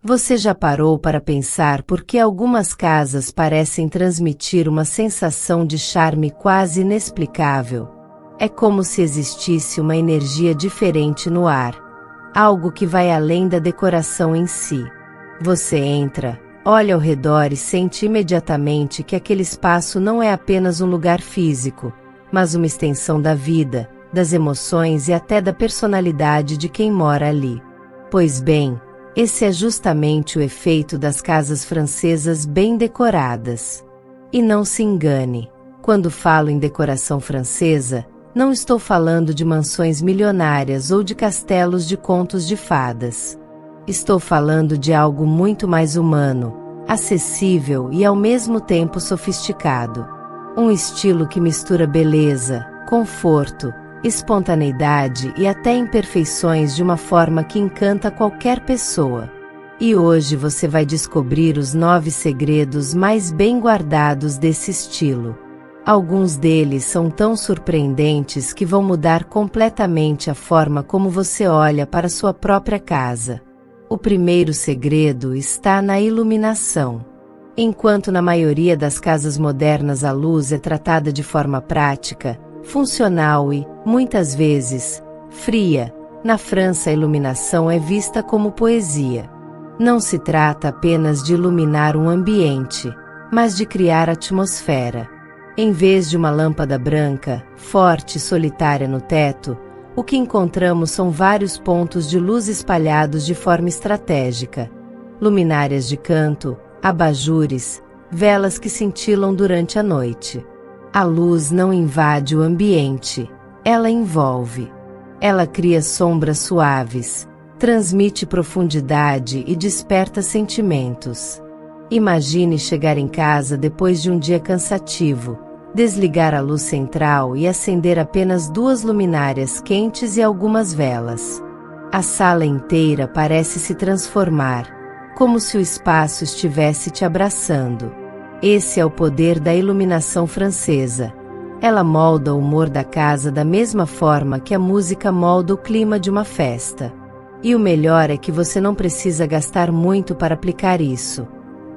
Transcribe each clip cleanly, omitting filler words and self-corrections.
Você já parou para pensar por que algumas casas parecem transmitir uma sensação de charme quase inexplicável? É como se existisse uma energia diferente no ar, algo que vai além da decoração em si. Você entra, olha ao redor e sente imediatamente que aquele espaço não é apenas um lugar físico, mas uma extensão da vida, das emoções e até da personalidade de quem mora ali. Pois bem, esse é justamente o efeito das casas francesas bem decoradas. E não se engane, quando falo em decoração francesa, não estou falando de mansões milionárias ou de castelos de contos de fadas. Estou falando de algo muito mais humano, acessível e ao mesmo tempo sofisticado. Um estilo que mistura beleza, conforto, espontaneidade e até imperfeições de uma forma que encanta qualquer pessoa. E hoje você vai descobrir os 9 segredos mais bem guardados desse estilo. Alguns deles são tão surpreendentes que vão mudar completamente a forma como você olha para sua própria casa. O primeiro segredo está na iluminação. Enquanto na maioria das casas modernas a luz é tratada de forma prática, funcional e, muitas vezes, fria, na França a iluminação é vista como poesia. Não se trata apenas de iluminar um ambiente, mas de criar atmosfera. Em vez de uma lâmpada branca, forte e solitária no teto, o que encontramos são vários pontos de luz espalhados de forma estratégica. Luminárias de canto, abajures, velas que cintilam durante a noite. A luz não invade o ambiente, ela envolve. Ela cria sombras suaves, transmite profundidade e desperta sentimentos. Imagine chegar em casa depois de um dia cansativo, desligar a luz central e acender apenas 2 luminárias quentes e algumas velas. A sala inteira parece se transformar, como se o espaço estivesse te abraçando. Esse é o poder da iluminação francesa. Ela molda o humor da casa da mesma forma que a música molda o clima de uma festa. E o melhor é que você não precisa gastar muito para aplicar isso.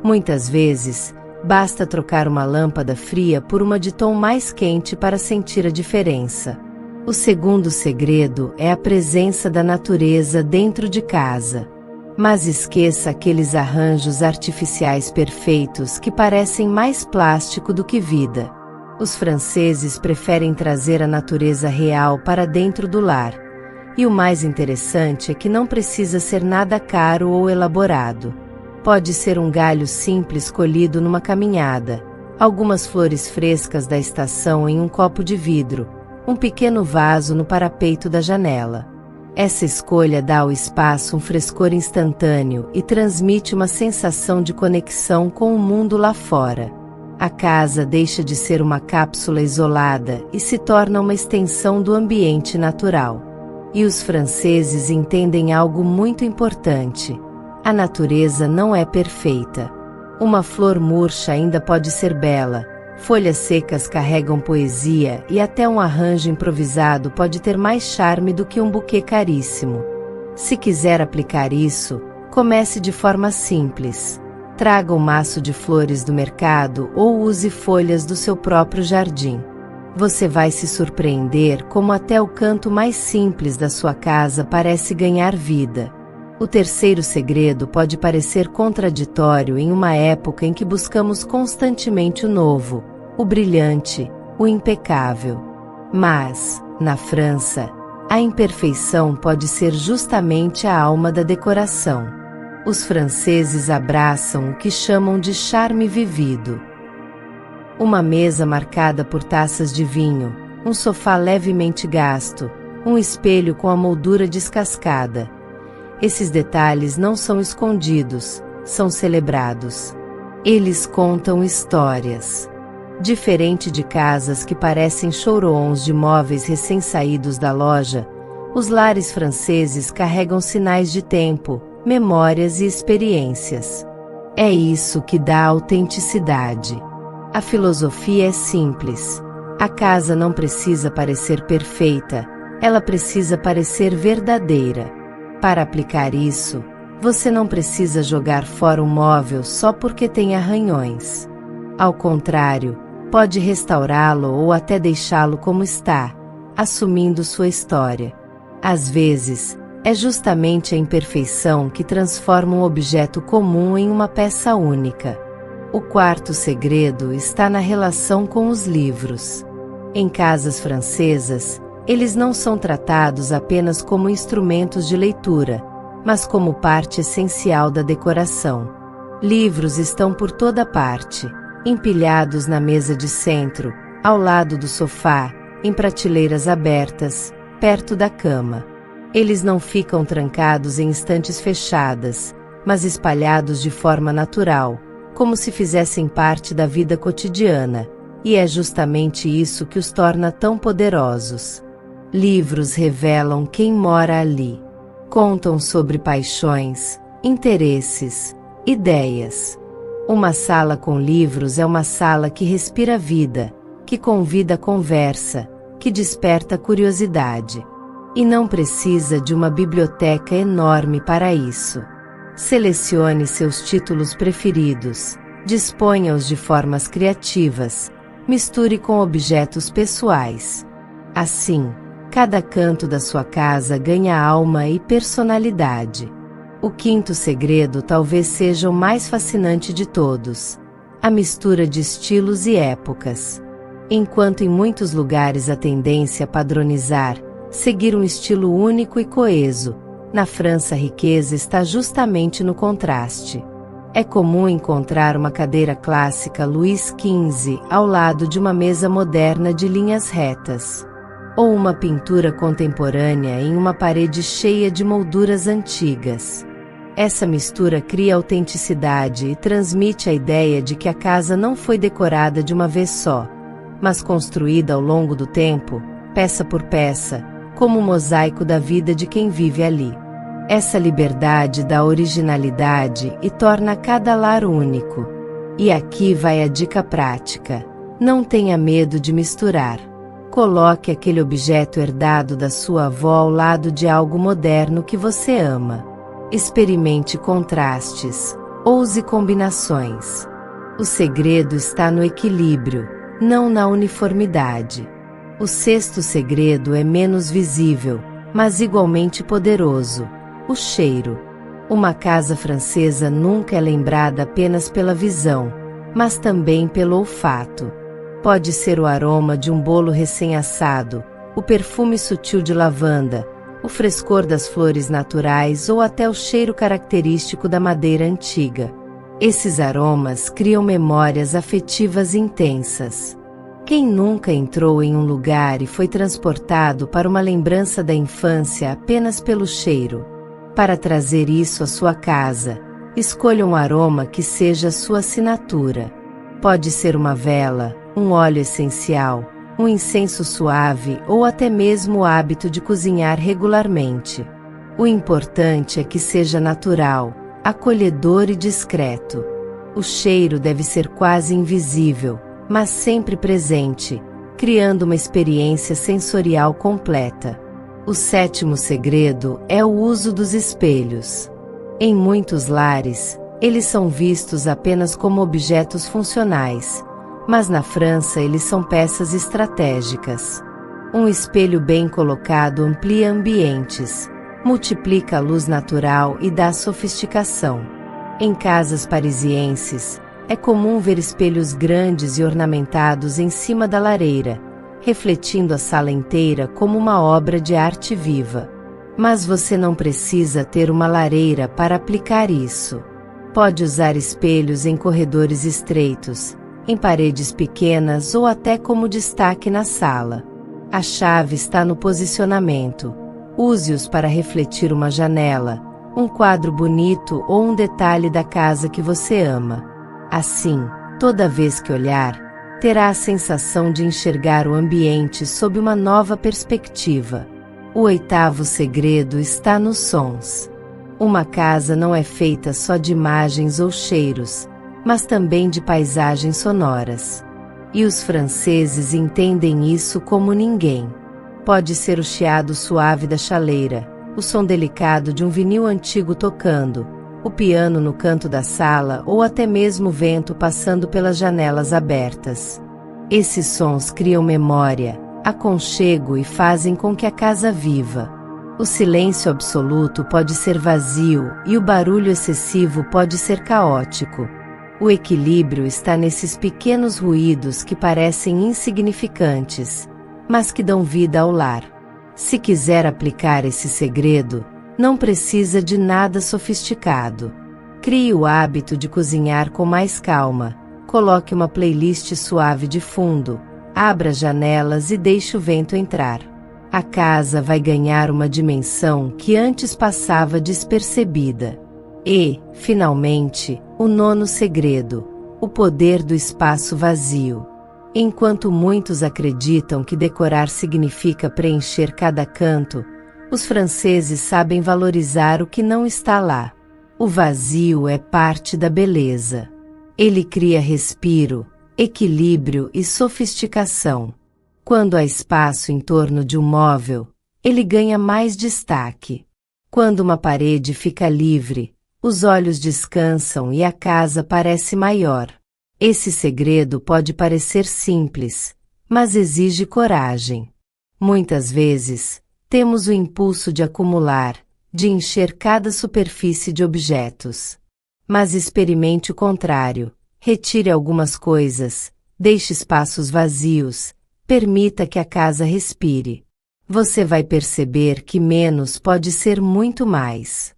Muitas vezes, basta trocar uma lâmpada fria por uma de tom mais quente para sentir a diferença. O segundo segredo é a presença da natureza dentro de casa. Mas esqueça aqueles arranjos artificiais perfeitos que parecem mais plástico do que vida. Os franceses preferem trazer a natureza real para dentro do lar. E o mais interessante é que não precisa ser nada caro ou elaborado. Pode ser um galho simples colhido numa caminhada, algumas flores frescas da estação em um copo de vidro, um pequeno vaso no parapeito da janela. Essa escolha dá ao espaço um frescor instantâneo e transmite uma sensação de conexão com o mundo lá fora. A casa deixa de ser uma cápsula isolada e se torna uma extensão do ambiente natural. E os franceses entendem algo muito importante. A natureza não é perfeita. Uma flor murcha ainda pode ser bela, folhas secas carregam poesia e até um arranjo improvisado pode ter mais charme do que um buquê caríssimo. Se quiser aplicar isso, comece de forma simples. Traga um maço de flores do mercado ou use folhas do seu próprio jardim. Você vai se surpreender como até o canto mais simples da sua casa parece ganhar vida. O terceiro segredo pode parecer contraditório em uma época em que buscamos constantemente o novo, o brilhante, o impecável. Mas, na França, a imperfeição pode ser justamente a alma da decoração. Os franceses abraçam o que chamam de charme vivido. Uma mesa marcada por taças de vinho, um sofá levemente gasto, um espelho com a moldura descascada. Esses detalhes não são escondidos, são celebrados. Eles contam histórias. Diferente de casas que parecem showrooms de móveis recém-saídos da loja, os lares franceses carregam sinais de tempo, memórias e experiências. É isso que dá autenticidade. A filosofia é simples. A casa não precisa parecer perfeita, ela precisa parecer verdadeira. Para aplicar isso, Você não precisa jogar fora um móvel só porque tem arranhões. Ao contrário, pode restaurá-lo ou até deixá-lo como está, assumindo sua história. Às vezes, é justamente a imperfeição que transforma um objeto comum em uma peça única. O quarto segredo está na relação com os livros. Em casas francesas, eles não são tratados apenas como instrumentos de leitura, mas como parte essencial da decoração. Livros estão por toda parte, empilhados na mesa de centro, ao lado do sofá, em prateleiras abertas, perto da cama. Eles não ficam trancados em estantes fechadas, mas espalhados de forma natural, como se fizessem parte da vida cotidiana, e é justamente isso que os torna tão poderosos. Livros revelam quem mora ali. Contam sobre paixões, interesses, ideias. Uma sala com livros é uma sala que respira vida, que convida a conversa, que desperta curiosidade. E não precisa de uma biblioteca enorme para isso. Selecione seus títulos preferidos, disponha-os de formas criativas, misture com objetos pessoais. Assim, cada canto da sua casa ganha alma e personalidade. O quinto segredo talvez seja o mais fascinante de todos: a mistura de estilos e épocas. Enquanto em muitos lugares a tendência é padronizar, seguir um estilo único e coeso, na França a riqueza está justamente no contraste. É comum encontrar uma cadeira clássica Louis XV ao lado de uma mesa moderna de linhas retas. Ou uma pintura contemporânea em uma parede cheia de molduras antigas. Essa mistura cria autenticidade e transmite a ideia de que a casa não foi decorada de uma vez só, mas construída ao longo do tempo, peça por peça, como um mosaico da vida de quem vive ali. Essa liberdade dá originalidade e torna cada lar único. E aqui vai a dica prática: não tenha medo de misturar. Coloque aquele objeto herdado da sua avó ao lado de algo moderno que você ama. Experimente contrastes, ouse combinações. O segredo está no equilíbrio, não na uniformidade. O sexto segredo é menos visível, mas igualmente poderoso: o cheiro. Uma casa francesa nunca é lembrada apenas pela visão, mas também pelo olfato. Pode ser o aroma de um bolo recém-assado, o perfume sutil de lavanda, o frescor das flores naturais ou até o cheiro característico da madeira antiga. Esses aromas criam memórias afetivas intensas. Quem nunca entrou em um lugar e foi transportado para uma lembrança da infância apenas pelo cheiro? Para trazer isso à sua casa, escolha um aroma que seja sua assinatura. Pode ser uma vela, um óleo essencial, um incenso suave ou até mesmo o hábito de cozinhar regularmente. O importante é que seja natural, acolhedor e discreto. O cheiro deve ser quase invisível, mas sempre presente, criando uma experiência sensorial completa. O sétimo segredo é o uso dos espelhos. Em muitos lares, eles são vistos apenas como objetos funcionais, mas na França eles são peças estratégicas. Um espelho bem colocado amplia ambientes, multiplica a luz natural e dá sofisticação. Em casas parisienses, é comum ver espelhos grandes e ornamentados em cima da lareira, refletindo a sala inteira como uma obra de arte viva. Mas você não precisa ter uma lareira para aplicar isso. Pode usar espelhos em corredores estreitos, em paredes pequenas ou até como destaque na sala. A chave está no posicionamento. Use-os para refletir uma janela, um quadro bonito ou um detalhe da casa que você ama. Assim, toda vez que olhar, terá a sensação de enxergar o ambiente sob uma nova perspectiva. O oitavo segredo está nos sons. Uma casa não é feita só de imagens ou cheiros, mas também de paisagens sonoras. E os franceses entendem isso como ninguém. Pode ser o chiado suave da chaleira, o som delicado de um vinil antigo tocando, o piano no canto da sala ou até mesmo o vento passando pelas janelas abertas. Esses sons criam memória, aconchego e fazem com que a casa viva. O silêncio absoluto pode ser vazio e o barulho excessivo pode ser caótico. O equilíbrio está nesses pequenos ruídos que parecem insignificantes, mas que dão vida ao lar. Se quiser aplicar esse segredo, não precisa de nada sofisticado. Crie o hábito de cozinhar com mais calma, coloque uma playlist suave de fundo, abra janelas e deixe o vento entrar. A casa vai ganhar uma dimensão que antes passava despercebida. E, finalmente, o nono segredo: o poder do espaço vazio. Enquanto muitos acreditam que decorar significa preencher cada canto, os franceses sabem valorizar o que não está lá. O vazio é parte da beleza. Ele cria respiro, equilíbrio e sofisticação. Quando há espaço em torno de um móvel, ele ganha mais destaque. Quando uma parede fica livre, os olhos descansam e a casa parece maior. Esse segredo pode parecer simples, mas exige coragem. Muitas vezes, temos o impulso de acumular, de encher cada superfície de objetos. Mas experimente o contrário. Retire algumas coisas, deixe espaços vazios, permita que a casa respire. Você vai perceber que menos pode ser muito mais.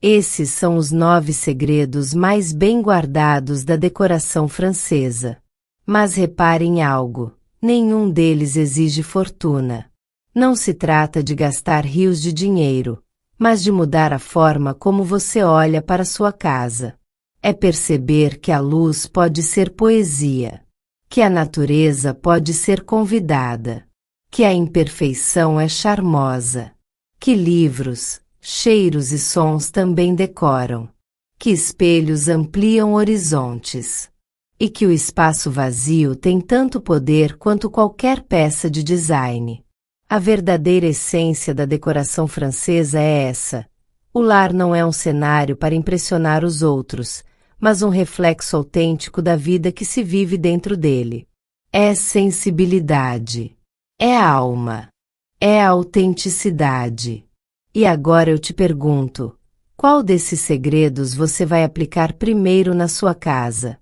Esses são os 9 segredos mais bem guardados da decoração francesa. Mas repare em algo: nenhum deles exige fortuna. Não se trata de gastar rios de dinheiro, mas de mudar a forma como você olha para sua casa. É perceber que a luz pode ser poesia, que a natureza pode ser convidada, que a imperfeição é charmosa, que livros, cheiros e sons também decoram, que espelhos ampliam horizontes, e que o espaço vazio tem tanto poder quanto qualquer peça de design. A verdadeira essência da decoração francesa é essa: o lar não é um cenário para impressionar os outros, mas um reflexo autêntico da vida que se vive dentro dele. É sensibilidade, é alma, é autenticidade. E agora eu te pergunto: qual desses segredos você vai aplicar primeiro na sua casa?